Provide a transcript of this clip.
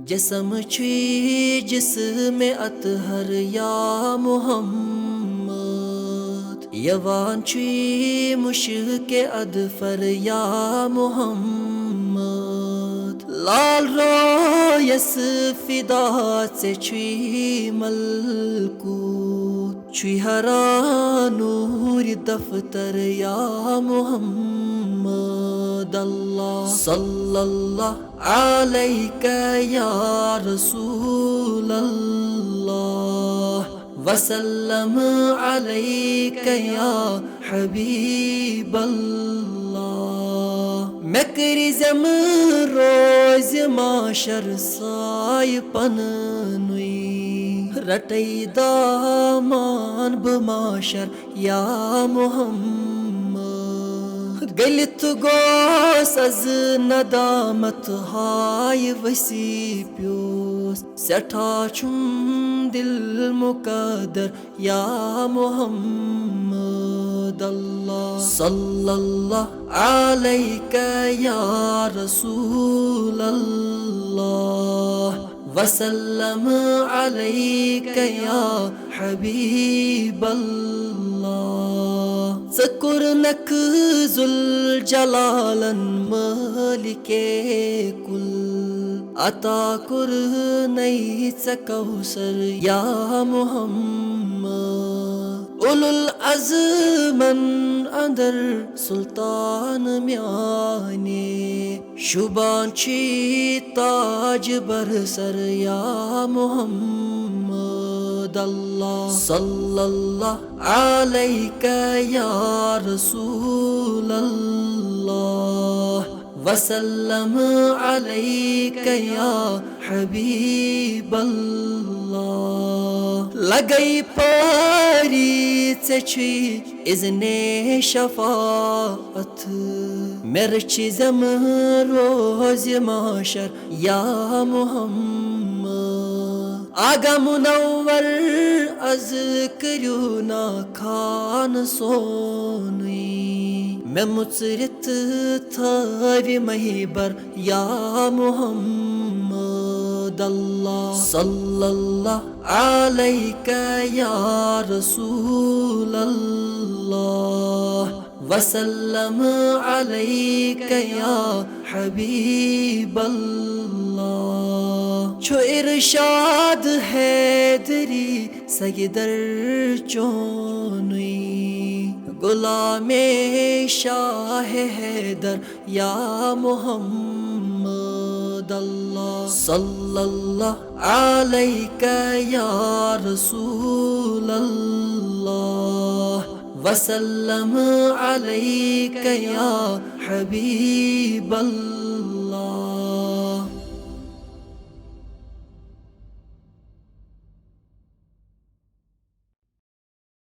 جسم چھی جسم اطہر یا محمد، یوان چھی مشک ادفر یا محمد، لال رویس فدا سے چھی ملکوت، چھی ہرا نور دفتر یا محمد، اللہ صلی اللہ علیک یا رسول اللہ، وسلم علیک یا حبیب اللہ، مکرزم روز معاشر سائے پننوی، رٹی دامان بماشر یا محمد، گلت گوس از ندامت ہائے وسیع پیوس، سٹھا چھم دل مقدر یا محمد، اللہ صلی اللہ علیک یا رسول اللہ، وسلم علیک یا حبیب اللہ، ذکرنک ذوالجلالن مالک کل، عطا کرنی کوثر یا محمد، اولو العزمن اندر سلطان میانے، شبان چھی تاج برسر یا محمد، اللہ صلی اللہ علیک یا رسول اللہ، وسلم علیک یا حبیب اللہ، لگئی پاری چھی اذن شفاعت، مرچی زم روز معاشر یا محمد، آگا منور از کریونا کھان سونی، میں مصرت تھاوی مہیبر یا محمد، اللہ صلی اللہ علیک یا رسول اللہ، وسلم علیک یا حبیب اللہ، چھو ارشاد حیدری سیدر چونی، غلام شاہ حیدر یا محمد، اللہ صلی اللہ علیک یا رسول اللہ، وسلم علیک یا حبیب اللہ۔